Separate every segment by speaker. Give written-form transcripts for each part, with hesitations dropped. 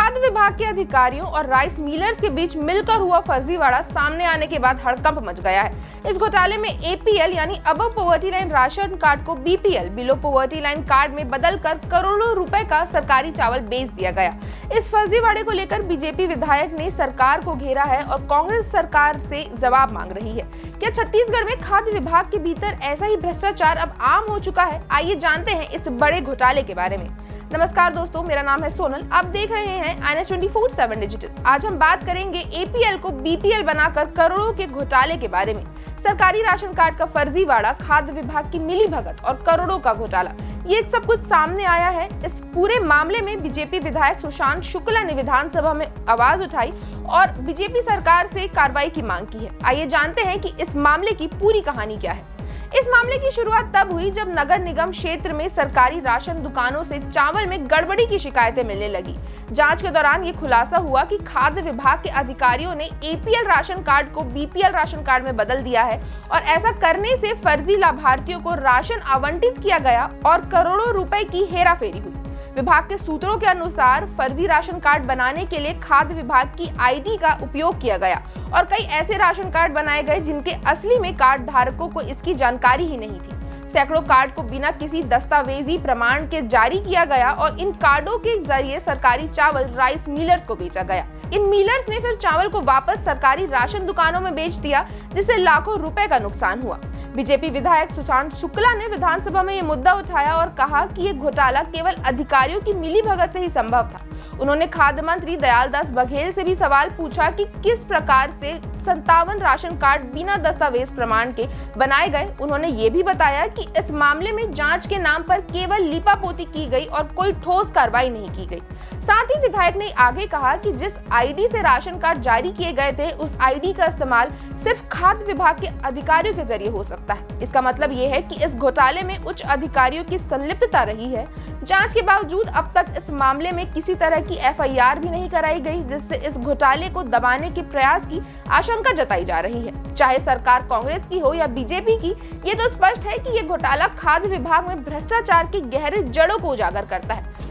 Speaker 1: खाद्य विभाग के अधिकारियों और राइस मिलर्स के बीच मिलकर हुआ फर्जीवाड़ा सामने आने के बाद हड़कंप मच गया है। इस घोटाले में एपीएल यानी above poverty line ration card को BPL below poverty line card में बदलकर करोड़ों रुपए का सरकारी चावल बेच दिया गया। इस फर्जीवाड़े को लेकर बीजेपी विधायक ने सरकार को घेरा है और कांग्रेस सरकार से जवाब मांग रही है। क्या छत्तीसगढ़ में खाद्य विभाग के भीतर ऐसा ही भ्रष्टाचार अब आम हो चुका है? आइए जानते हैं इस बड़े घोटाले के बारे में। नमस्कार दोस्तों, मेरा नाम है सोनल। आप देख रहे हैं INS24/7 डिजिटल। आज हम बात करेंगे एपीएल को बीपीएल बनाकर करोड़ों के घोटाले के बारे में। सरकारी राशन कार्ड का फर्जीवाड़ा, खाद्य विभाग की मिलीभगत और करोड़ों का घोटाला, ये सब कुछ सामने आया है। इस पूरे मामले में बीजेपी विधायक सुशांत शुक्ला ने विधानसभा में आवाज उठाई और बीजेपी सरकार से कार्रवाई की मांग की है। आइए जानते हैं कि इस मामले की पूरी कहानी क्या है। इस मामले की शुरुआत तब हुई जब नगर निगम क्षेत्र में सरकारी राशन दुकानों से चावल में गड़बड़ी की शिकायतें मिलने लगी। जांच के दौरान ये खुलासा हुआ कि खाद्य विभाग के अधिकारियों ने एपीएल राशन कार्ड को बीपीएल राशन कार्ड में बदल दिया है और ऐसा करने से फर्जी लाभार्थियों को राशन आवंटित किया गया और करोड़ों रुपए की हेराफेरी हुई। विभाग के सूत्रों के अनुसार फर्जी राशन कार्ड बनाने के लिए खाद्य विभाग की आईडी का उपयोग किया गया और कई ऐसे राशन कार्ड बनाए गए जिनके असली में कार्ड धारकों को इसकी जानकारी ही नहीं थी। सैकड़ों कार्ड को बिना किसी दस्तावेजी प्रमाण के जारी किया गया और इन कार्डों के जरिए सरकारी चावल राइस मिलर्स को बेचा गया। इन मिलर्स ने फिर चावल को वापस सरकारी राशन दुकानों में बेच दिया, जिससे लाखों रुपए का नुकसान हुआ। बीजेपी विधायक सुशांत शुक्ला ने विधानसभा में ये मुद्दा उठाया और कहा कि ये घोटाला केवल अधिकारियों की मिलीभगत से ही संभव था। उन्होंने खाद्य मंत्री दयालदास बघेल से भी सवाल पूछा कि किस प्रकार से 57 राशन कार्ड बिना दस्तावेज प्रमाण के बनाए गए। उन्होंने ये भी बताया कि इस मामले में जांच के नाम पर केवल लीपापोती की गई और कोई ठोस कार्रवाई नहीं की गई। साथ ही विधायक ने आगे कहा कि जिस आईडी से राशन कार्ड जारी किए गए थे, उस आईडी का इस्तेमाल सिर्फ खाद्य विभाग के अधिकारियों के जरिए हो सकता है। इसका मतलब ये है कि इस घोटाले में उच्च अधिकारियों की संलिप्तता रही है। जांच के बावजूद अब तक इस मामले में किसी तरह की एफआईआर भी नहीं कराई गई, जिससे इस घोटाले को दबाने के प्रयास की आशंका जताई जा रही है। चाहे सरकार कांग्रेस की हो या बीजेपी की, ये तो स्पष्ट है कि ये घोटाला खाद्य विभाग में भ्रष्टाचार की गहरी जड़ों को उजागर करता है।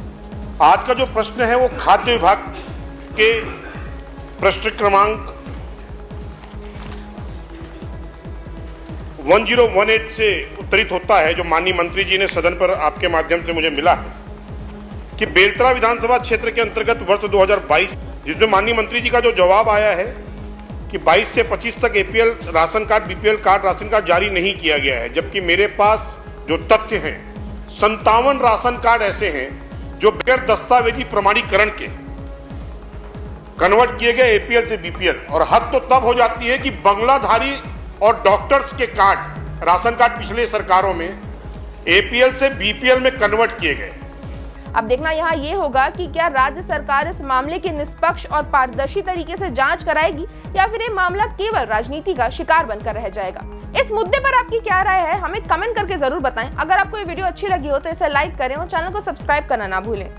Speaker 2: आज का जो प्रश्न है वो खाद्य विभाग के प्रश्न क्रमांक 1018 से उत्तरित होता है, जो माननीय मंत्री जी ने सदन पर आपके माध्यम से मुझे मिला है कि बेलतरा विधानसभा क्षेत्र के अंतर्गत वर्ष 2022, जिसमें माननीय मंत्री जी का जो जवाब आया है कि 22 से 25 तक APL ration card, BPL card, ration card जारी नहीं किया गया है, जबकि मेरे पास जो तथ्य हैं 57 राशन कार्ड ऐसे हैं जो बगैर दस्तावेजी प्रमाणीकरण के कन्वर्ट किए गए एपीएल से बीपीएल। और हद तो तब हो जाती है कि बंगलाधारी और डॉक्टर्स के कार्ड, राशन कार्ड पिछले सरकारों में एपीएल से बीपीएल में कन्वर्ट किए गए।
Speaker 1: अब देखना यहाँ ये होगा कि क्या राज्य सरकार इस मामले की निष्पक्ष और पारदर्शी तरीके से जांच कराएगी या फिर ये मामला केवल राजनीति का शिकार बनकर रह जाएगा। इस मुद्दे पर आपकी क्या राय है, हमें कमेंट करके जरूर बताएं। अगर आपको ये वीडियो अच्छी लगी हो तो इसे लाइक करें और चैनल को सब्सक्राइब करना ना भूलें।